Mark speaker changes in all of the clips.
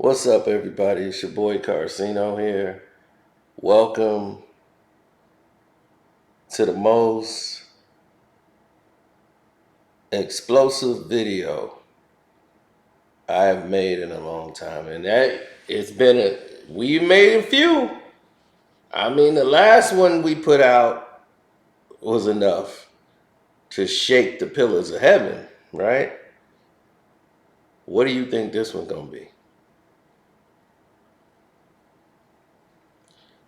Speaker 1: What's up, everybody? It's your boy Carcino here. Welcome to the most explosive video I have made in a long time. And we made a few. I mean, the last one we put out was enough to shake the pillars of heaven, right? What do you think this one's gonna be?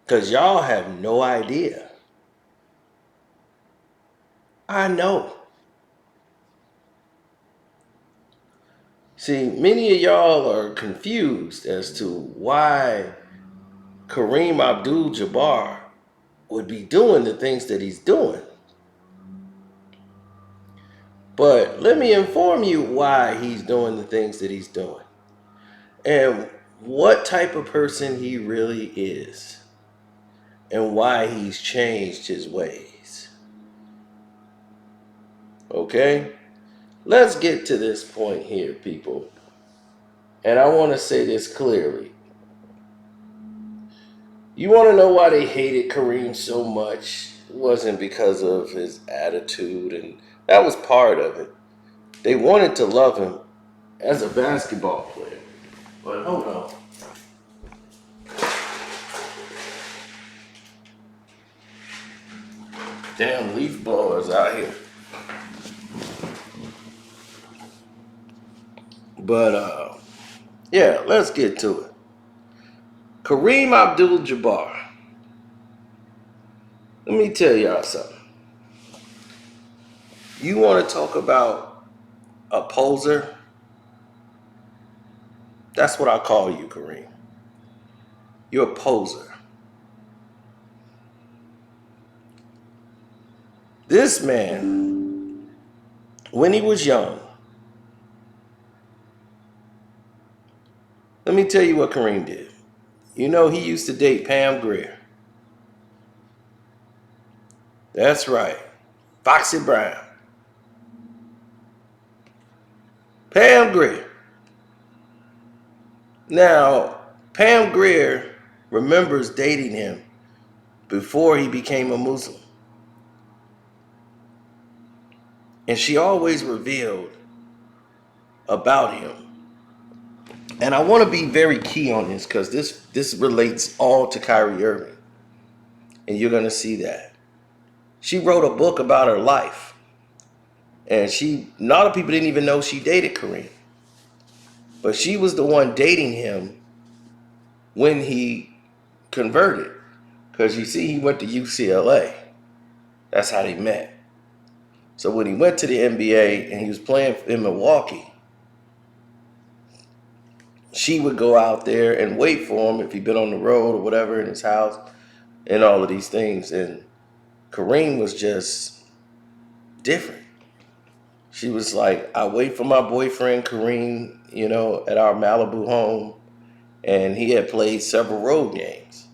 Speaker 1: Because y'all have no idea. I know. See, many of y'all are confused as to why Kareem Abdul Jabbar would be doing the things that he's doing. But let me inform you why he's doing the things that he's doing and what type of person he really is and why he's changed his ways. Okay? Let's get to this point here, people. And I want to say this clearly. You want to know why they hated Kareem so much? It wasn't because of his attitude, and that was part of it. They wanted to love him as a basketball player. But hold on. Damn leaf blowers out here. But yeah, let's get to it. Kareem Abdul Jabbar. Let me tell y'all something. You want to talk about a poser? That's what I call you, Kareem. You're a poser. This man, when he was young, let me tell you what Kareem did. You know, he used to date Pam Grier. That's right. Foxy Brown. Pam Grier. Now, Pam Grier remembers dating him before he became a Muslim. And she always revealed about him. And I want to be very key on this because this relates all to Kyrie Irving. And you're going to see that. She wrote a book about her life. And a lot of people didn't even know she dated Kareem. But she was the one dating him when he converted. Because you see, he went to UCLA. That's how they met. So when he went to the NBA and he was playing in Milwaukee, she would go out there and wait for him if he'd been on the road or whatever in his house and all of these things. And Kareem was just different. She was like, I wait for my boyfriend Kareem, at our Malibu home. And he had played several road games.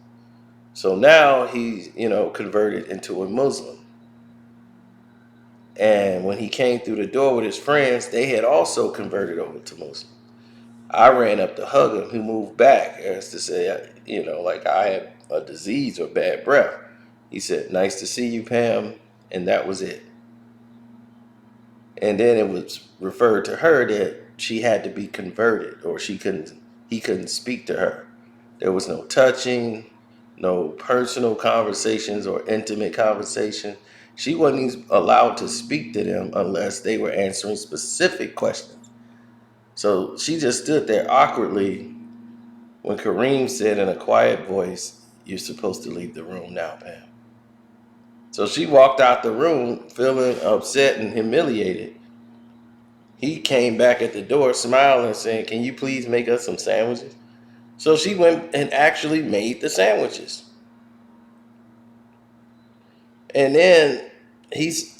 Speaker 1: So now he's, converted into a Muslim. And when he came through the door with his friends, they had also converted over to Muslim. I ran up to hug him. He moved back as to say, like I had a disease or bad breath. He said, nice to see you, Pam. And that was it. And then it was referred to her that she had to be converted or he couldn't speak to her. There was no touching, no personal conversations or intimate conversation. She wasn't even allowed to speak to them unless they were answering specific questions. So she just stood there awkwardly when Kareem said in a quiet voice, you're supposed to leave the room now, Pam. So she walked out the room feeling upset and humiliated. He came back at the door smiling, saying, can you please make us some sandwiches? So she went and actually made the sandwiches. And then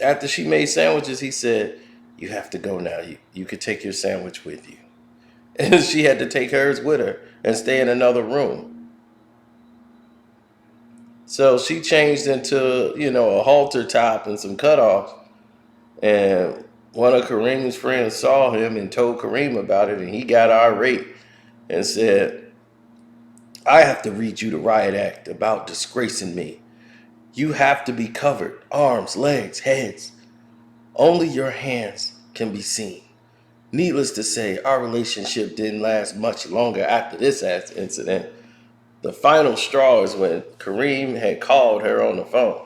Speaker 1: after she made sandwiches, he said, you have to go now. You could take your sandwich with you. And she had to take hers with her and stay in another room. So she changed into, a halter top and some cutoffs. And one of Kareem's friends saw him and told Kareem about it, and he got irate and said, I have to read you the riot act about disgracing me. You have to be covered, arms, legs, heads. Only your hands can be seen. Needless to say, our relationship didn't last much longer after this incident. The final straw is when Kareem had called her on the phone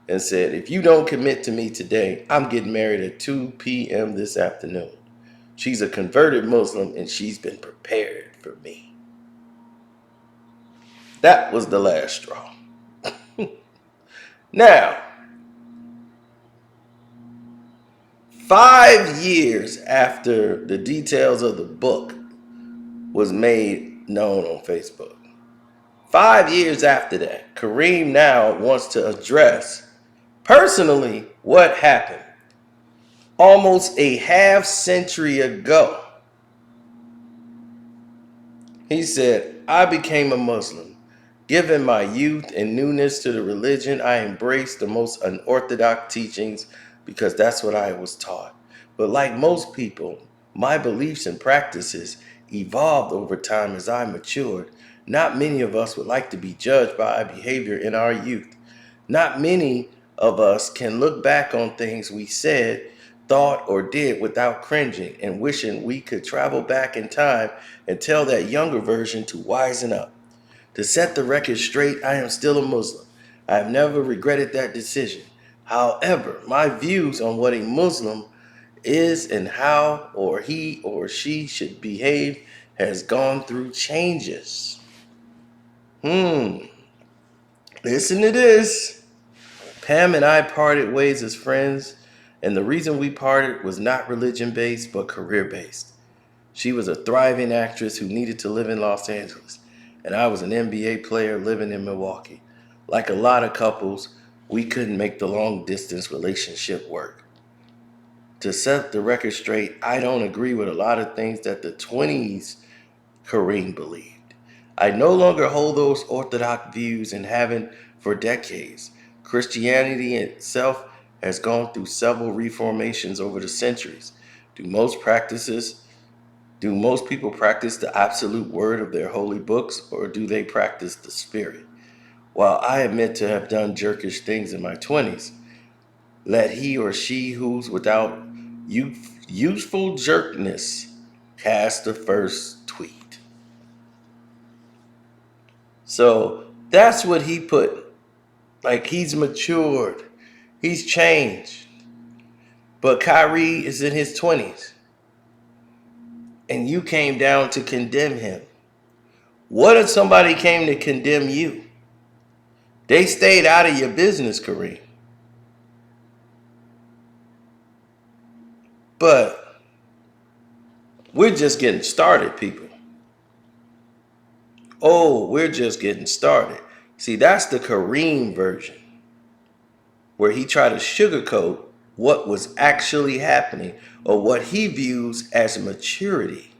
Speaker 1: and said, if you don't commit to me today, I'm getting married at 2 p.m. this afternoon. She's a converted Muslim and she's been prepared for me. That was the last straw. Now, 5 years after the details of the book was made known on Facebook, 5 years after that, Kareem now wants to address personally what happened almost a half century ago. He said, I became a Muslim. Given my youth and newness to the religion, I embraced the most unorthodox teachings because that's what I was taught. But like most people, my beliefs and practices evolved over time as I matured. Not many of us would like to be judged by our behavior in our youth. Not many of us can look back on things we said, thought, or did without cringing and wishing we could travel back in time and tell that younger version to wisen up. To set the record straight, I am still a Muslim. I have never regretted that decision. However, my views on what a Muslim is and how or he or she should behave has gone through changes. Listen to this. Pam and I parted ways as friends, and the reason we parted was not religion-based but career-based. She was a thriving actress who needed to live in Los Angeles, and I was an NBA player living in Milwaukee. Like a lot of couples, we couldn't make the long-distance relationship work. To set the record straight, I don't agree with a lot of things that the 20s Kareem believed. I no longer hold those orthodox views and haven't for decades. Christianity itself has gone through several reformations over the centuries. Do most people practice the absolute word of their holy books, or do they practice the spirit? While I admit to have done jerkish things in my 20s, let he or she who's without youthful jerkness cast the first tweet. So that's what he put. Like, he's matured. He's changed. But Kyrie is in his 20s. And you came down to condemn him. What if somebody came to condemn you? They stayed out of your business, Kareem. But we're just getting started, people. Oh, we're just getting started. See, that's the Kareem version, where he tried to sugarcoat what was actually happening or what he views as maturity.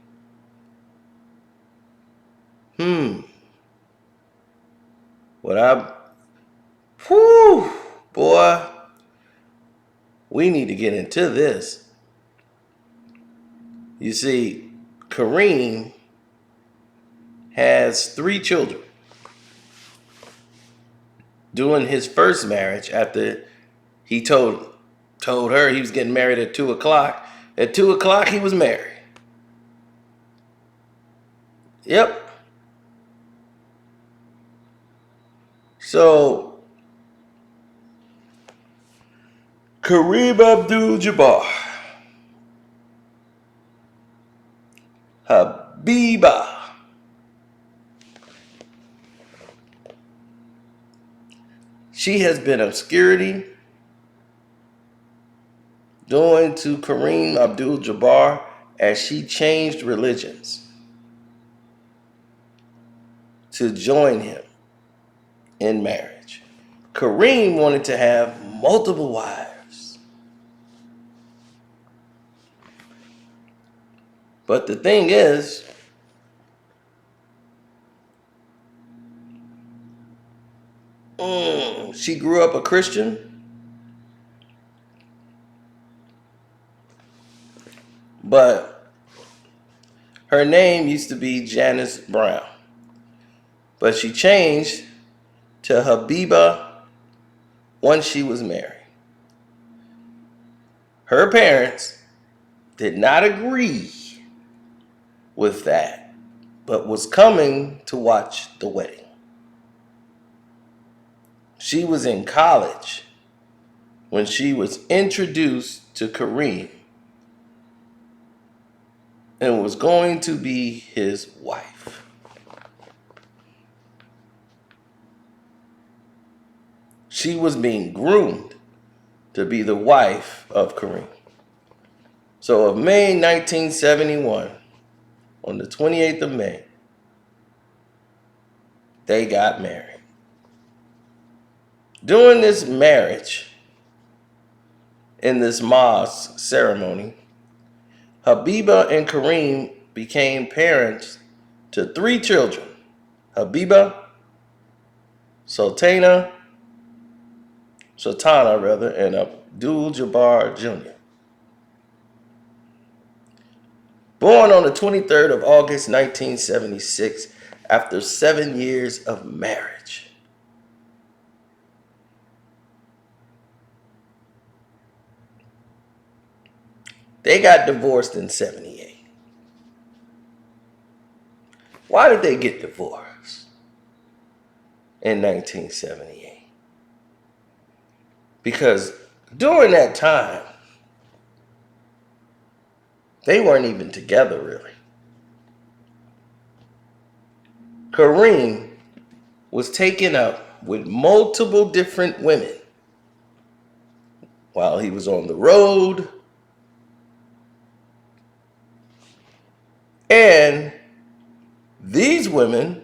Speaker 1: What I, whew, boy, we need to get into this. You see, Kareem has 3 children. During his first marriage, after he told her he was getting married at 2 o'clock, at 2 o'clock he was married. Yep. So, Kareem Abdul Jabbar, Habiba, she has been obscurity going to Kareem Abdul Jabbar as she changed religions to join him in marriage. Kareem wanted to have multiple wives. But the thing is, she grew up a Christian, but Her name used to be Janice Brown, but she changed to Habiba once she was married. Her parents did not agree with that, but was coming to watch the wedding. She was in college when she was introduced to Kareem and was going to be his wife. She was being groomed to be the wife of Kareem. So of May 1971, on the 28th of May, they got married. During this marriage, in this mosque ceremony, Habiba and Kareem became parents to 3 children: Habiba, Sultana, and Abdul Jabbar Jr. Born on the 23rd of August 1976, after 7 years of marriage. They got divorced in 78. Why did they get divorced in 1978? Because during that time, they weren't even together, really. Kareem was taken up with multiple different women while he was on the road, and these women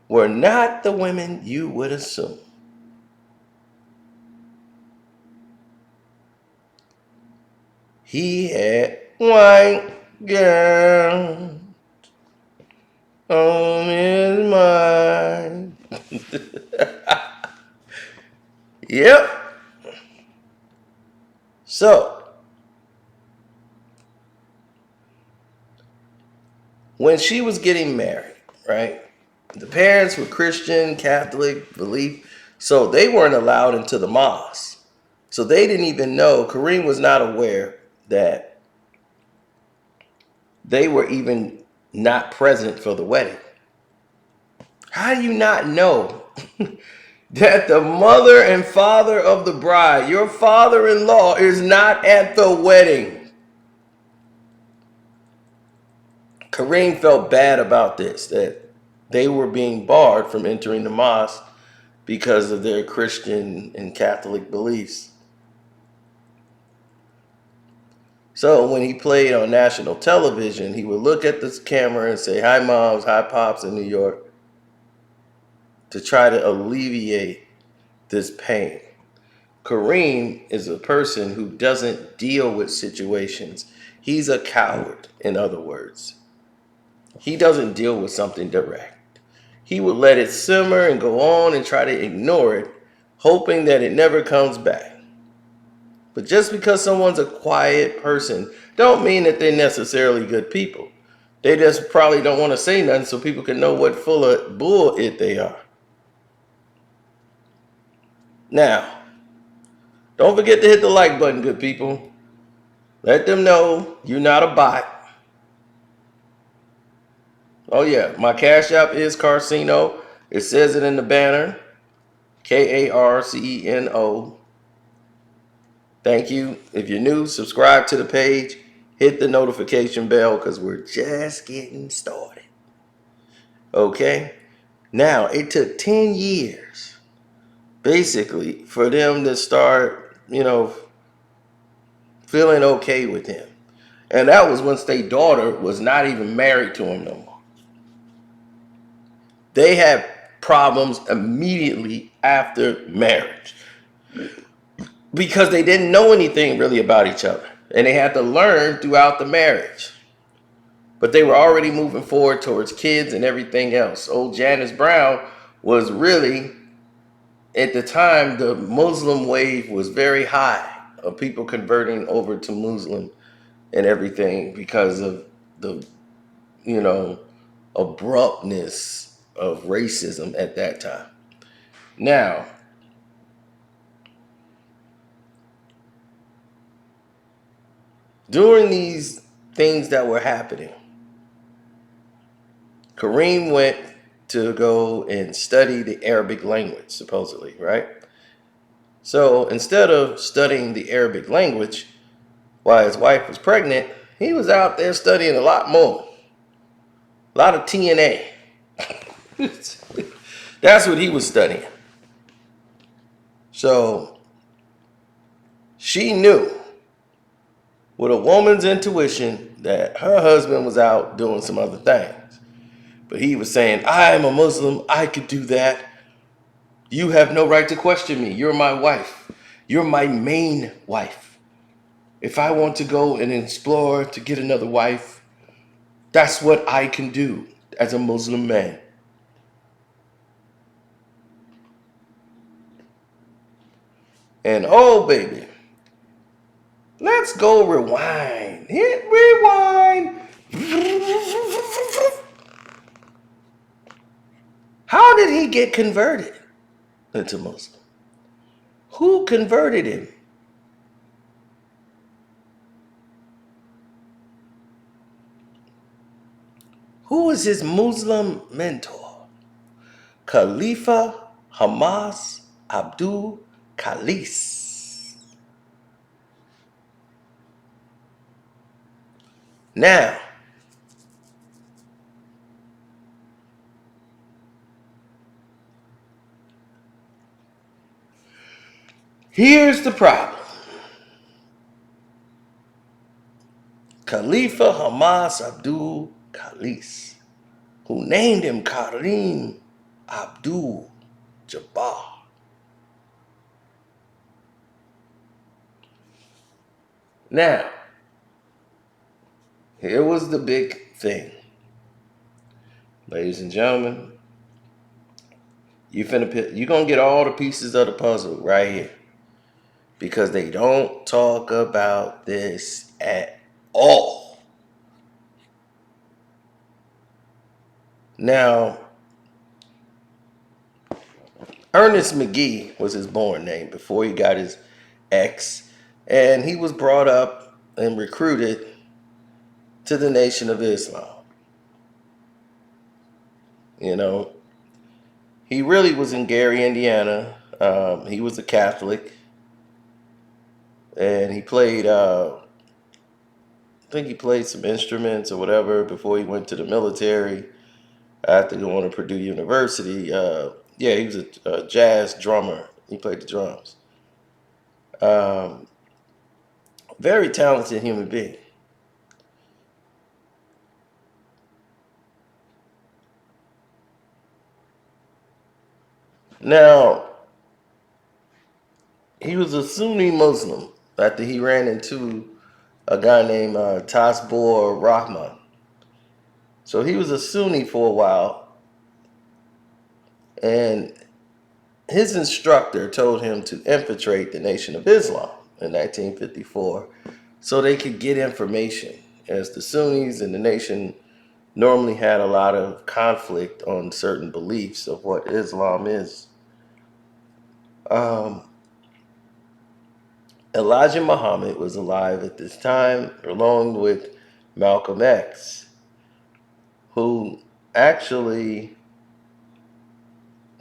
Speaker 1: were not the women you would assume. He had white girl on his mind. Yep. So, when she was getting married, right? The parents were Christian, Catholic, belief, so they weren't allowed into the mosque. So they didn't even know, Kareem was not aware that they were even not present for the wedding. How do you not know that the mother and father of the bride, your father-in-law, is not at the wedding? Kareem felt bad about this, that they were being barred from entering the mosque because of their Christian and Catholic beliefs. So when he played on national television, he would look at this camera and say, "Hi, moms, hi, pops," in New York, to try to alleviate this pain. Kareem is a person who doesn't deal with situations. He's a coward, in other words. He doesn't deal with something direct. He would let it simmer and go on and try to ignore it, hoping that it never comes back. But just because someone's a quiet person don't mean that they're necessarily good people. They just probably don't want to say nothing so people can know what full of bull they are. Now, don't forget to hit the like button, good people. Let them know you're not a bot. Oh yeah, my Cash App is Carcino. It says it in the banner. Karceno. Thank you. If you're new, subscribe to the page. Hit the notification bell because we're just getting started. Okay? Now, it took 10 years, basically, for them to start, feeling okay with him. And that was once their daughter was not even married to him no more. They had problems immediately after marriage because they didn't know anything really about each other. And they had to learn throughout the marriage. But they were already moving forward towards kids and everything else. Old Janice Brown was really at the time, the Muslim wave was very high of people converting over to Muslim and everything because of the, you know, abruptness of racism at that time. Now, during these things that were happening, Kareem went to go and study the Arabic language, supposedly, right? So instead of studying the Arabic language while his wife was pregnant, he was out there studying a lot more. A lot of TNA. That's what he was studying. So she knew with a woman's intuition that her husband was out doing some other things. But he was saying, I am a Muslim. I could do that. You have no right to question me. You're my wife. You're my main wife. If I want to go and explore to get another wife, that's what I can do as a Muslim man. And oh, baby, let's go rewind. Hit rewind. How did he get converted into Muslim? Who converted him? Who was his Muslim mentor? Khalifa Hamas Abdul Khalis. Now, here's the problem. Khalifa Hamas Abdul Khalis, who named him Kareem Abdul Jabbar. Now, here was the big thing. Ladies and gentlemen, you're gonna get all the pieces of the puzzle right here. Because they don't talk about this at all. Now, Ernest McGee was his born name before he got his X, and he was brought up and recruited to the Nation of Islam. You know, he really was in Gary, Indiana. He was a Catholic, and he played, I think he played some instruments or whatever before he went to the military. After going to Purdue University, he was a jazz drummer. He played the drums. Very talented human being. Now, he was a Sunni Muslim after he ran into a guy named Tasbor Rahman. So he was a Sunni for a while, and his instructor told him to infiltrate the Nation of Islam in 1954 so they could get information, as the Sunnis and the nation normally had a lot of conflict on certain beliefs of what Islam is. Elijah Muhammad was alive at this time, along with Malcolm X, who actually,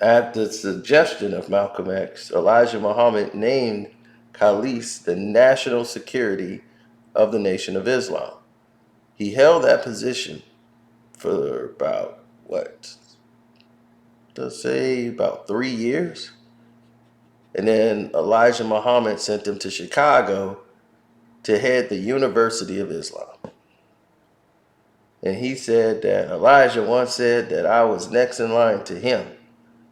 Speaker 1: at the suggestion of Malcolm X, Elijah Muhammad named Khalis the national security of the Nation of Islam. He held that position for about, let's say about 3 years. And then Elijah Muhammad sent him to Chicago to head the University of Islam. And he said that Elijah once said that I was next in line to him,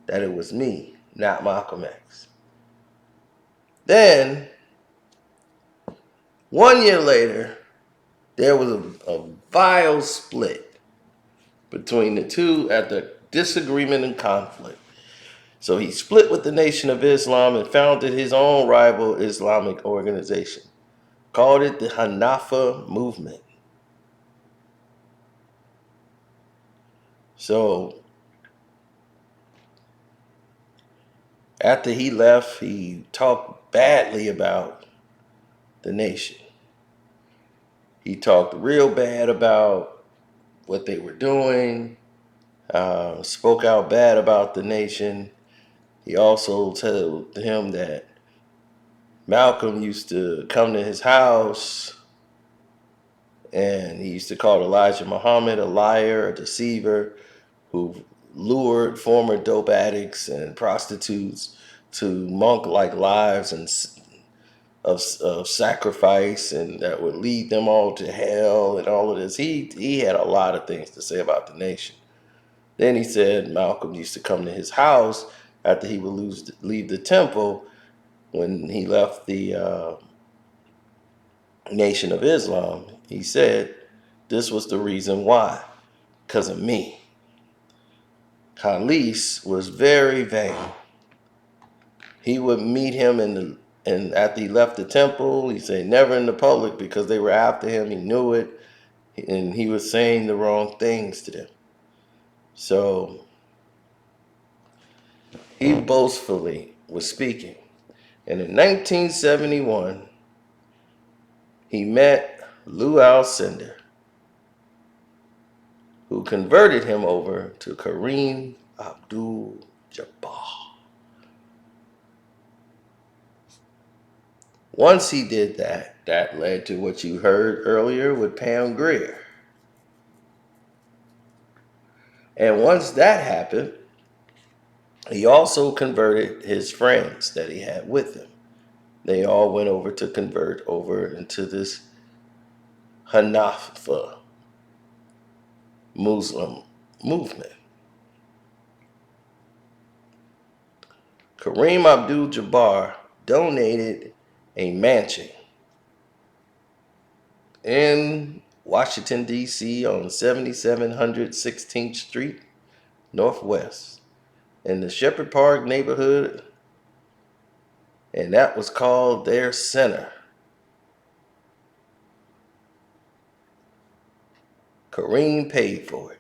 Speaker 1: that it was me, not Malcolm X. Then, 1 year later, there was a vile split between the two at the disagreement and conflict. So he split with the Nation of Islam and founded his own rival Islamic organization, called it the Hanafi movement. So after he left, he talked badly about the nation. He talked real bad about what they were doing, spoke out bad about the nation. He also told him that Malcolm used to come to his house and he used to call Elijah Muhammad a liar, a deceiver, who lured former dope addicts and prostitutes to monk-like lives and of sacrifice, and that would lead them all to hell and all of this. He had a lot of things to say about the nation. Then he said Malcolm used to come to his house after he would leave the temple when he left the Nation of Islam. He said this was the reason why, because of me. Khalis was very vain. He would meet him and after he left the temple, he said never in the public because they were after him. He knew it, and he was saying the wrong things to them. So he boastfully was speaking. And in 1971, he met Lou Alcindor, who converted him over to Kareem Abdul Jabbar. Once he did that, that led to what you heard earlier with Pam Grier. And once that happened, he also converted his friends that he had with him. They all went over to convert over into this Hanafi Muslim movement. Kareem Abdul Jabbar donated a mansion in Washington, D.C. on 7700 16th Street Northwest in the Shepherd Park neighborhood, and that was called their center. Kareem paid for it.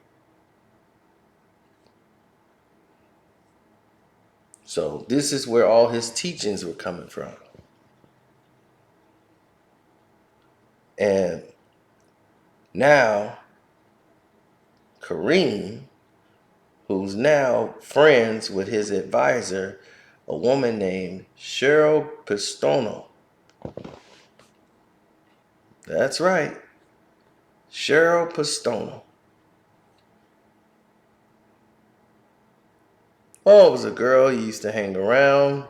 Speaker 1: So this is where all his teachings were coming from. And now Kareem, who's now friends with his advisor, a woman named Cheryl Pistono. That's right, Cheryl Pistono. Oh, it was a girl he used to hang around,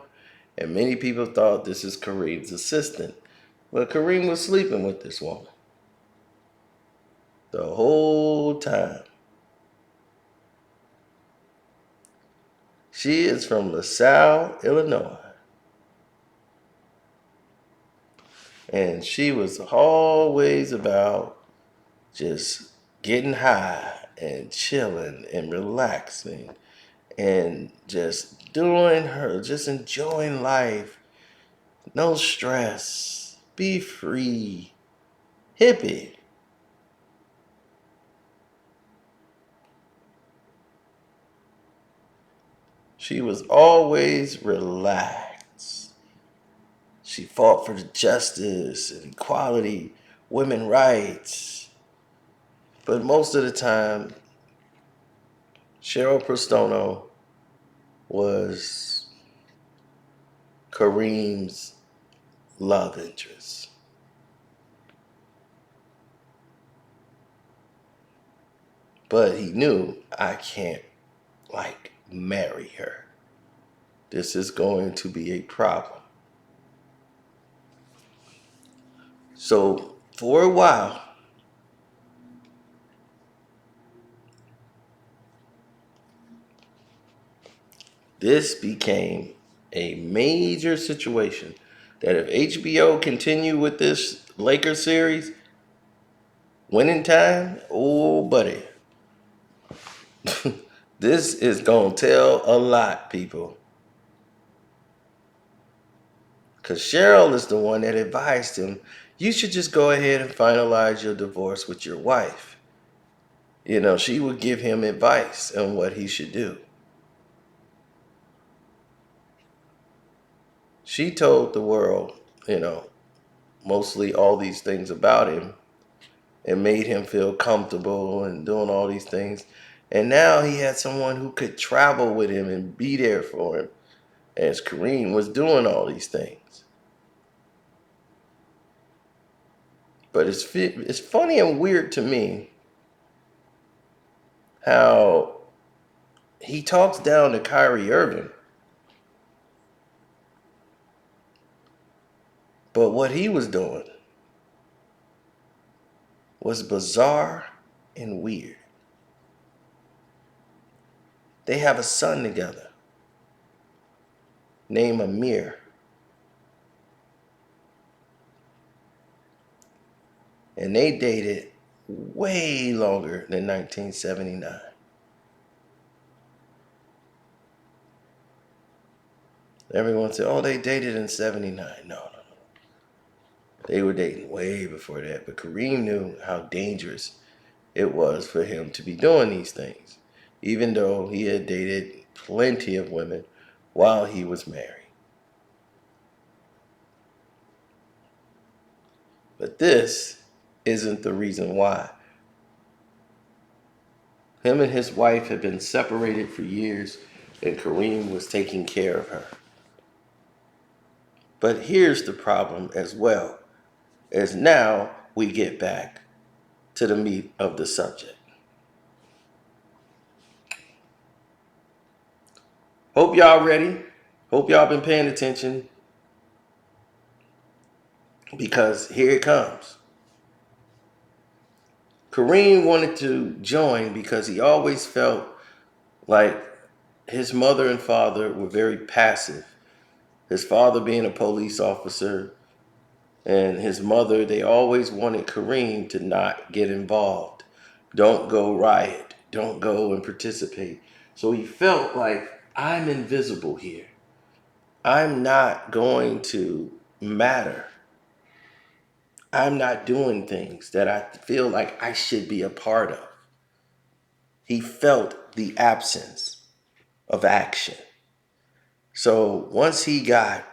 Speaker 1: and many people thought this is Kareem's assistant. But Kareem was sleeping with this woman the whole time. She is from LaSalle, Illinois. And she was always about just getting high and chilling and relaxing and just doing her, just enjoying life. No stress. Be free. Hippie. She was always relaxed. She fought for the justice and equality, women's rights. But most of the time, Cheryl Pistono was Kareem's love interest. But he knew, I can't marry her. This is going to be a problem. So for a while, this became a major situation that if HBO continue with this Lakers series, winning time, oh buddy, this is gonna tell a lot, people. Because Cheryl is the one that advised him, you should just go ahead and finalize your divorce with your wife. She would give him advice on what he should do. She told the world, mostly all these things about him and made him feel comfortable and doing all these things. And now he had someone who could travel with him and be there for him as Kareem was doing all these things. But it's funny and weird to me how he talks down to Kyrie Irving. But what he was doing was bizarre and weird. They have a son together named Amir. And they dated way longer than 1979. Everyone said, oh, they dated in 79. No. They were dating way before that. But Kareem knew how dangerous it was for him to be doing these things, even though he had dated plenty of women while he was married. But this isn't the reason why. Him and his wife had been separated for years, and Kareem was taking care of her. But here's the problem as well, as now we get back to the meat of the subject. Hope y'all ready. Hope y'all been paying attention, because here it comes. Kareem wanted to join because he always felt like his mother and father were very passive. His father being a police officer and his mother, they always wanted Kareem to not get involved. Don't go riot. Don't go and participate. So he felt like, I'm invisible here. I'm not going to matter. I'm not doing things that I feel like I should be a part of. He felt the absence of action. So once he got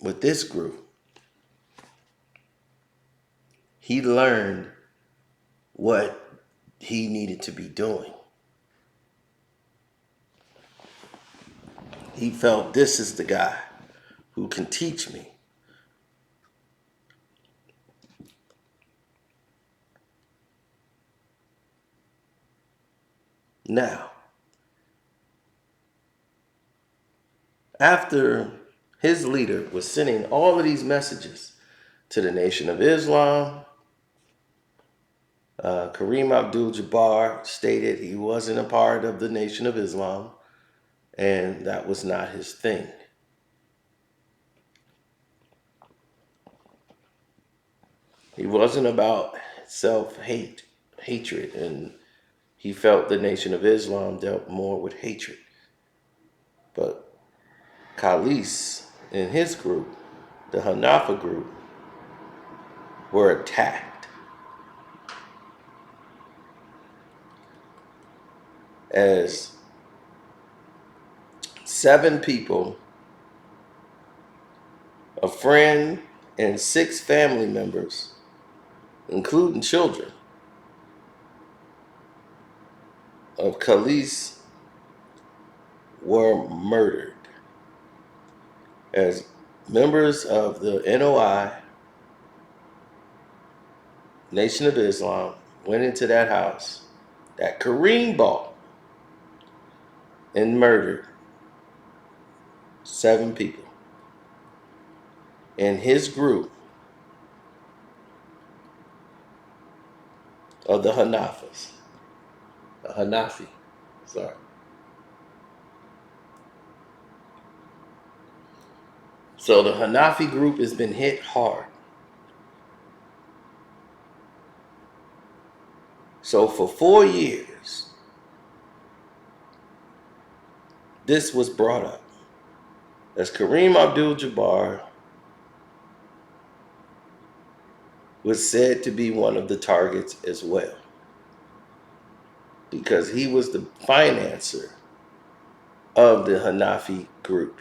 Speaker 1: with this group, he learned what he needed to be doing. He felt, this is the guy who can teach me. Now, after his leader was sending all of these messages to the Nation of Islam, Kareem Abdul Jabbar stated he wasn't a part of the Nation of Islam, and that was not his thing. He wasn't about hatred, and he felt the Nation of Islam dealt more with hatred. But Khalis and his group, the Hanafi group, were attacked. As 7 people, a friend, and 6 family members, including children, of Khalis were murdered. As members of the NOI, Nation of Islam, went into that house that Kareem bought and murdered 7 people. And his group of the Hanafi. So the Hanafi group has been hit hard. So for 4 years, this was brought up as Kareem Abdul Jabbar was said to be one of the targets as well, because he was the financer of the Hanafi group,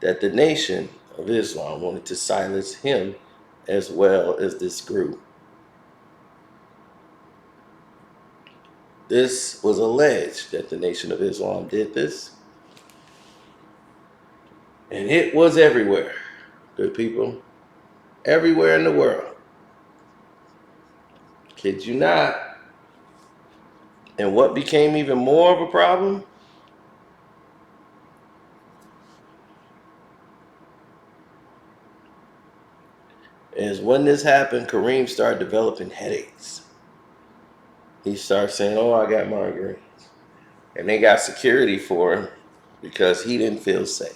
Speaker 1: that the Nation of Islam wanted to silence him as well as this group. This was alleged that the Nation of Islam did this, and it was everywhere, good people, everywhere in the world. Kid you not. And what became even more of a problem is when this happened, Kareem started developing headaches. He started saying, "Oh, I got migraines." And they got security for him because he didn't feel safe.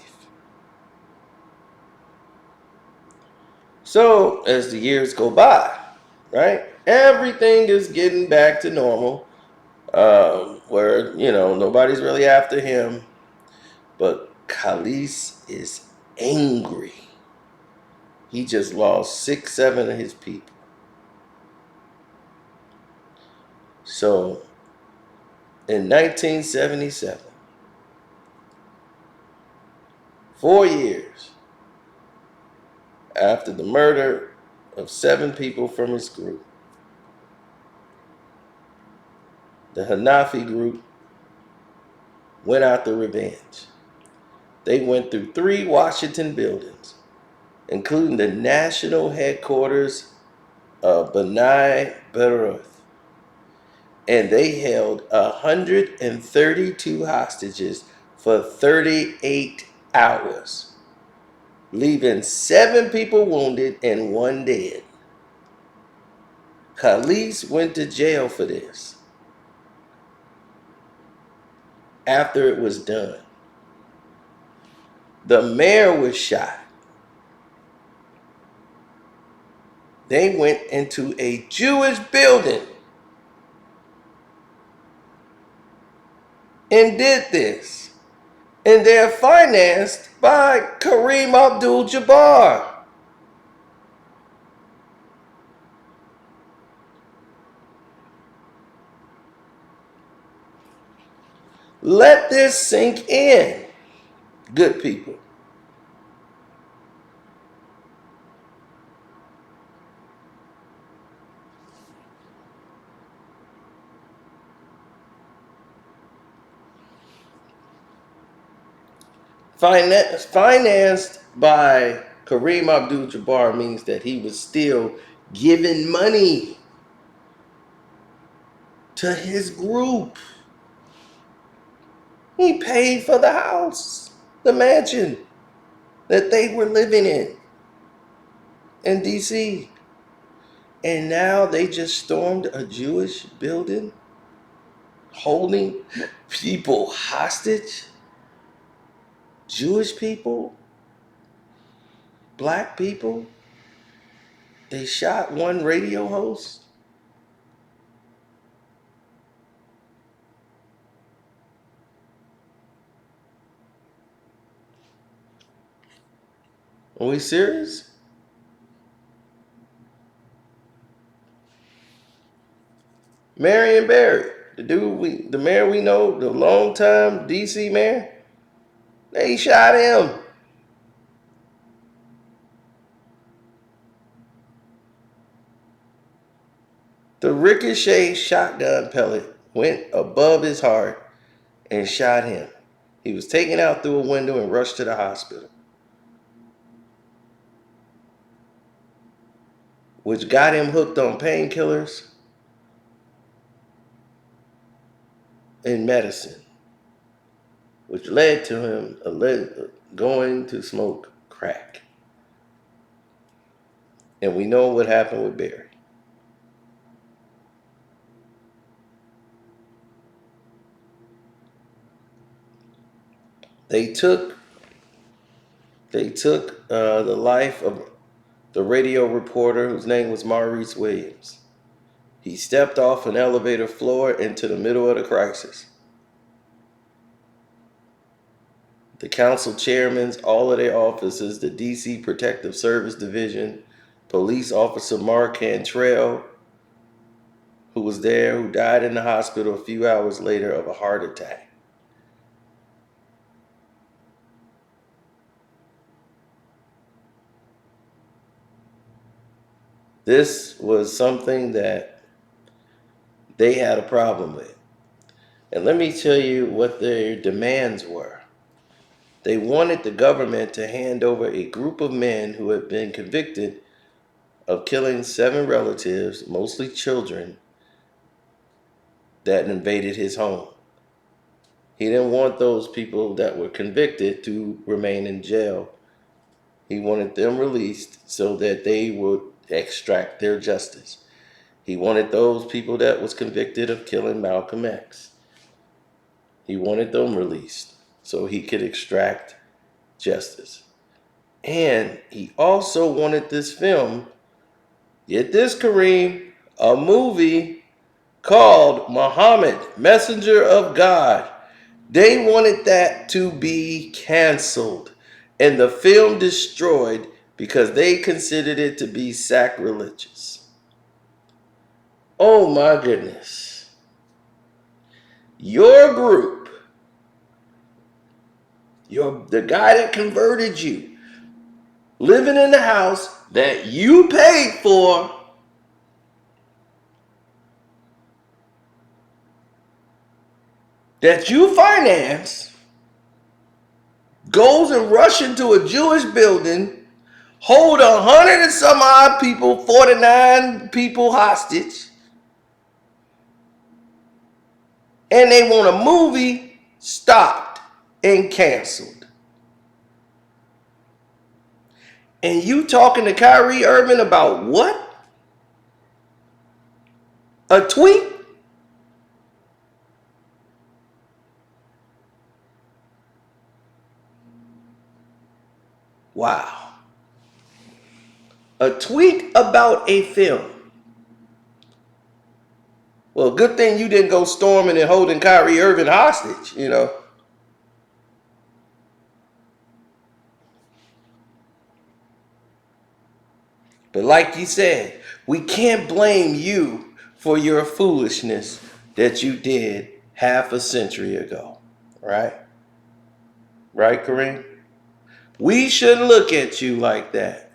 Speaker 1: So as the years go by, right, everything is getting back to normal, where, nobody's really after him. But Khalees is angry. He just lost 6, 7 of his people. So in 1977, 4 years after the murder of 7 people from his group, the Hanafi group went after revenge. They went through 3 Washington buildings, including the national headquarters of B'nai B'rith, and they held 132 hostages for 38 hours, leaving 7 people wounded and 1 dead. Khalees went to jail for this after it was done. The mayor was shot. They went into a Jewish building and did this. And they're financed by Kareem Abdul Jabbar. Let this sink in, good people. Financed by Kareem Abdul Jabbar means that he was still giving money to his group. He paid for the house, the mansion that they were living in DC. And now they just stormed a Jewish building, holding people hostage. Jewish people, black people. They shot 1 radio host. Are we serious? Marion Barry, the mayor we know, the longtime DC mayor, they shot him. The ricochet shotgun pellet went above his heart and shot him. He was taken out through a window and rushed to the hospital, which got him hooked on painkillers and medicine, which led to him going to smoke crack. And we know what happened with Barry. They took the life of the radio reporter whose name was Maurice Williams. He stepped off an elevator floor into the middle of the crisis. The council chairmen, all of their offices, the DC Protective Service Division, Police officer Mark Cantrell, who was there, who died in the hospital a few hours later of a heart attack. This was something that they had a problem with. And let me tell you what their demands were. They wanted the government to hand over a group of men who had been convicted of killing 7 relatives, mostly children, that invaded his home. He didn't want those people that were convicted to remain in jail. He wanted them released so that they would extract their justice. He wanted those people that was convicted of killing Malcolm X. He wanted them released so he could extract justice. And he also wanted this film, get this, Kareem, a movie called Muhammad, Messenger of God. They wanted that to be canceled and the film destroyed because they considered it to be sacrilegious. Oh my goodness. Your group, the guy that converted you, living in the house that you paid for, that you finance, goes and rushes into a Jewish building, hold 100 and some odd people, 49 people hostage, and they want a movie stopped and canceled. And you talking to Kyrie Irving about what? A tweet? Wow. A tweet about a film. Well, good thing you didn't go storming and holding Kyrie Irving hostage, you know. But like you said, we can't blame you for your foolishness that you did half a century ago, right? Right, Kareem? We shouldn't look at you like that.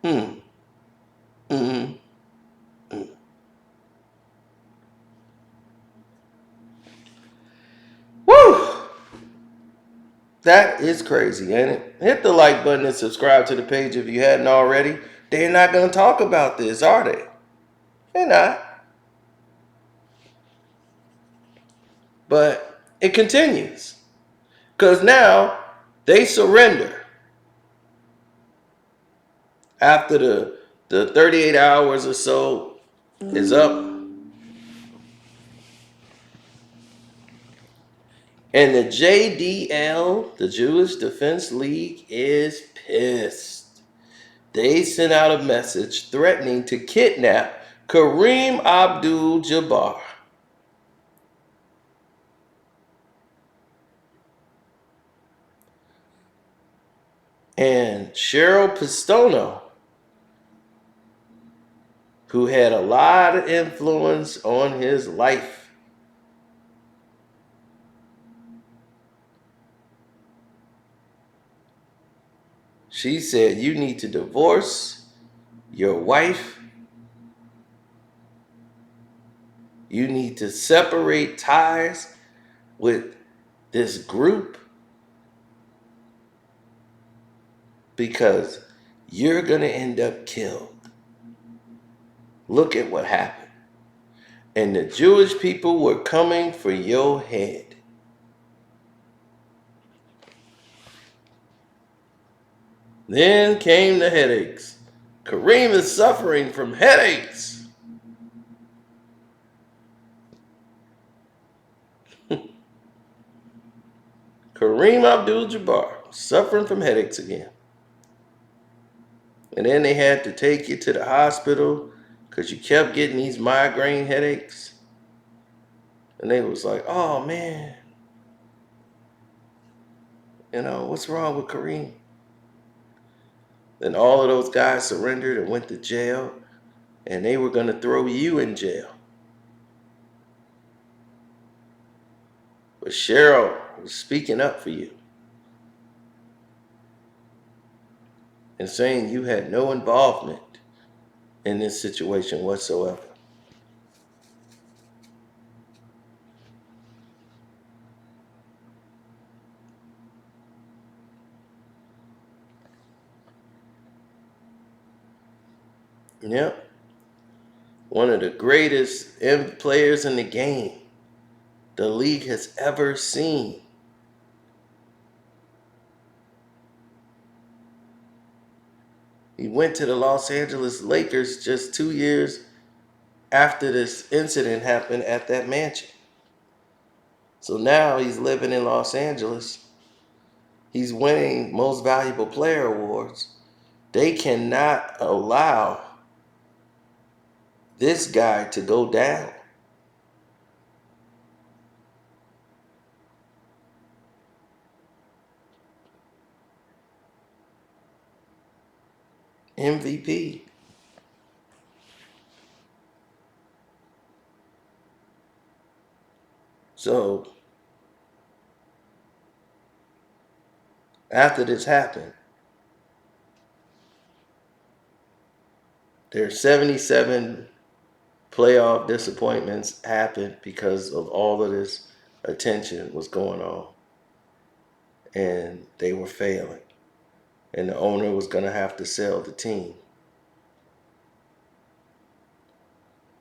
Speaker 1: Hmm. Mm-hmm. Mm. Woo! That is crazy, ain't it? Hit the like button and subscribe to the page if you hadn't already. They're not going to talk about this, are they? They're not. But it continues. Because now they surrender. After the 38 hours or so is up, and the JDL, the Jewish Defense League, is pissed. They sent out a message threatening to kidnap Kareem Abdul Jabbar. And Cheryl Pistono, who had a lot of influence on his life, she said, you need to divorce your wife. You need to separate ties with this group because you're going to end up killed. Look at what happened. And the Jewish people were coming for your head. Then came the headaches. Kareem is suffering from headaches. Kareem Abdul Jabbar suffering from headaches again. And then they had to take you to the hospital because you kept getting these migraine headaches. And they was like, oh man, What's wrong with Kareem? Then all of those guys surrendered and went to jail, and they were going to throw you in jail. But Cheryl was speaking up for you and saying you had no involvement in this situation whatsoever. Yep. One of the greatest players in the game the league has ever seen. He went to the Los Angeles Lakers just 2 years after this incident happened at that mansion. So now he's living in Los Angeles. He's winning most valuable player awards. They cannot allow this guy to go down. MVP. So after this happened, there's 77 playoff disappointments happened because of all of this attention was going on. And they were failing. And the owner was going to have to sell the team.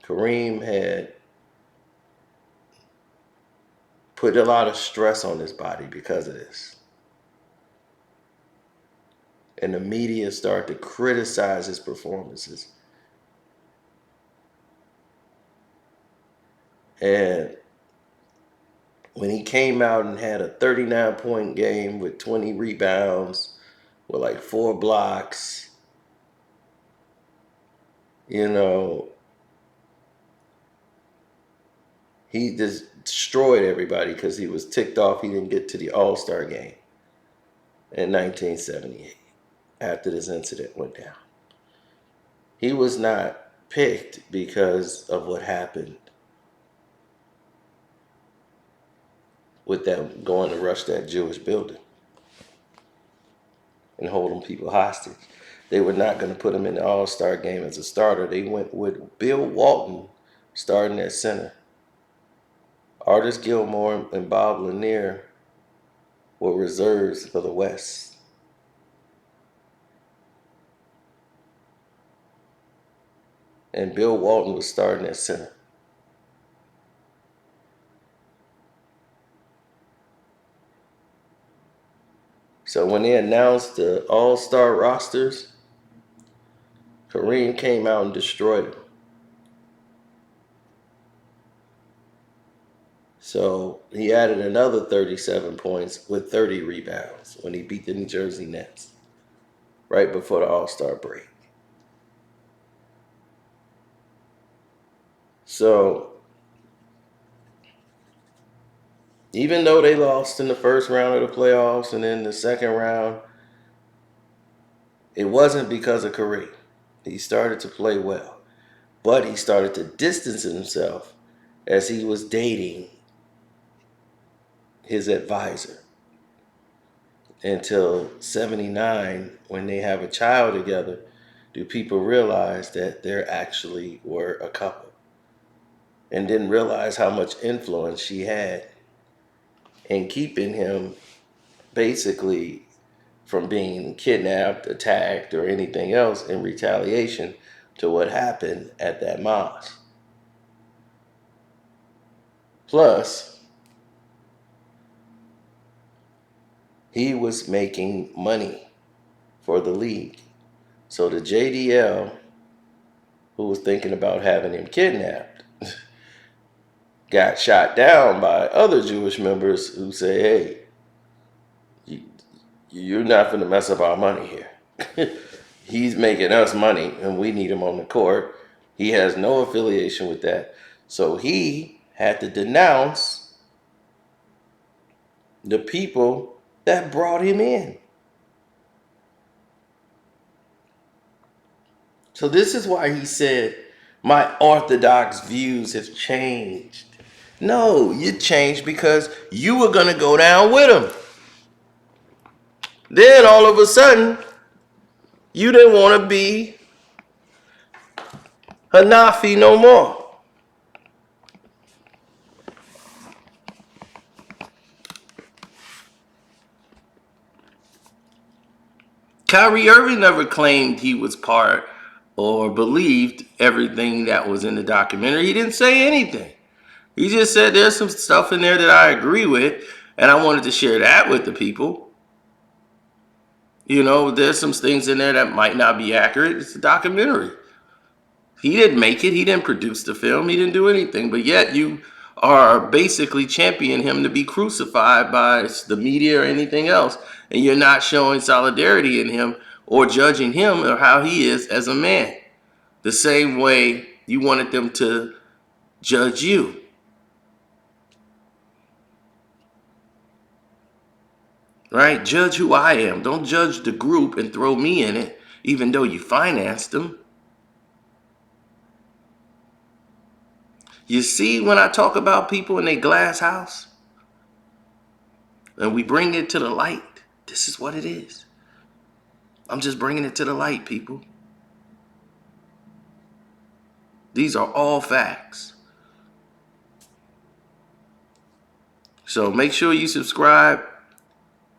Speaker 1: Kareem had put a lot of stress on his body because of this. And the media started to criticize his performances. And when he came out and had a 39-point game with 20 rebounds, with like 4 blocks, he just destroyed everybody because he was ticked off he didn't get to the All-Star game in 1978 after this incident went down. He was not picked because of what happened with them going to rush that Jewish building and holding people hostage. They were not going to put him in the All-Star game as a starter. They went with Bill Walton starting at center. Artis Gilmore and Bob Lanier were reserves for the West. And Bill Walton was starting at center. So when they announced the All-Star rosters, Kareem came out and destroyed them. So he added another 37 points with 30 rebounds when he beat the New Jersey Nets right before the All-Star break. So even though they lost in the first round of the playoffs and then the second round, it wasn't because of Kareem. He started to play well, but he started to distance himself as he was dating his advisor until 79, when they have a child together, do people realize that they actually were a couple and didn't realize how much influence she had in keeping him basically from being kidnapped, attacked, or anything else in retaliation to what happened at that mosque. Plus, he was making money for the league. So the JDL, who was thinking about having him kidnapped, got shot down by other Jewish members who say, hey, you're not going to mess up our money here. He's making us money and we need him on the court. He has no affiliation with that. So he had to denounce the people that brought him in. So this is why he said, my orthodox views have changed. No, you changed because you were going to go down with him. Then all of a sudden, you didn't want to be Hanafi no more. Kyrie Irving never claimed he was part or believed everything that was in the documentary. He didn't say anything. He just said there's some stuff in there that I agree with, and I wanted to share that with the people. You know, there's some things in there that might not be accurate. It's a documentary. He didn't make it. He didn't produce the film. He didn't do anything. But yet you are basically championing him to be crucified by the media or anything else. And you're not showing solidarity in him or judging him or how he is as a man. The same way you wanted them to judge you. Right? Judge who I am. Don't judge the group and throw me in it, even though you financed them. You see, when I talk about people in a glass house and we bring it to the light, this is what it is. I'm just bringing it to the light, people. These are all facts. So make sure you subscribe.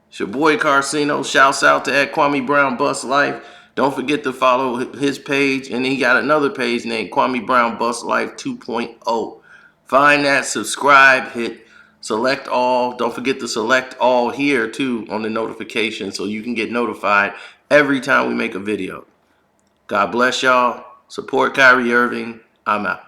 Speaker 1: It's your boy Carcino. Shouts out to at Kwame Brown Bus Life. Don't forget to follow his page. And he got another page named Kwame Brown Bus Life 2.0. Find that, subscribe, hit select all. Don't forget to select all here too on the notification so you can get notified every time we make a video. God bless y'all. Support Kyrie Irving. I'm out.